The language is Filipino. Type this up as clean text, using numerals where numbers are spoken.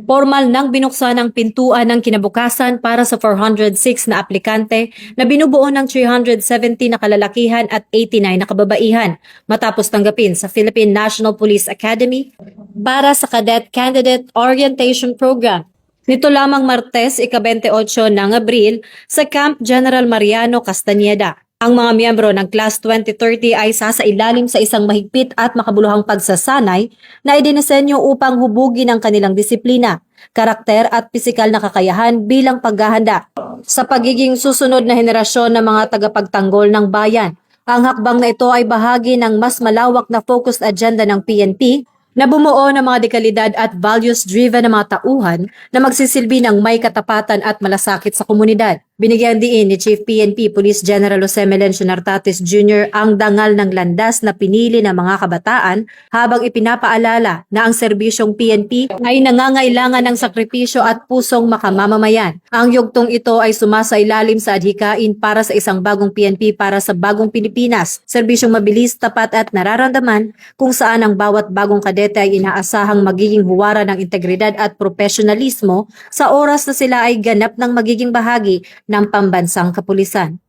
Formal nang binuksan ang pintuan ng kinabukasan para sa 406 na aplikante na binubuo ng 370 na kalalakihan at 89 na kababaihan matapos tanggapin sa Philippine National Police Academy para sa Cadet Candidate Orientation Program. Nito lamang Martes, ika-28 ng Abril sa Camp General Mariano Castañeda. Ang mga miyembro ng Class 2030 ay sasailalim sa isang mahigpit at makabuluhang pagsasanay na idinisenyo upang hubugin ang kanilang disiplina, karakter at pisikal na kakayahan bilang paghahanda sa pagiging susunod na henerasyon ng mga tagapagtanggol ng bayan. Ang hakbang na ito ay bahagi ng mas malawak na focused agenda ng PNP na bumuo ng mga dekalidad at values-driven na mga tauhan na magsisilbi ng may katapatan at malasakit sa komunidad. Binigyan diin ni Chief PNP Police General Jose Melencio Nartates Jr. ang dangal ng landas na pinili ng mga kabataan habang ipinapaalala na ang serbisyong PNP ay nangangailangan ng sakripisyo at pusong makamamamayan. Ang yugtong ito ay sumasailalim sa adhikain para sa isang bagong PNP para sa bagong Pilipinas, serbisyong mabilis, tapat at nararamdaman kung saan ang bawat bagong kadete ay inaasahang magiging huwara ng integridad at profesionalismo sa oras na sila ay ganap ng magiging bahagi ng pambansang kapulisan.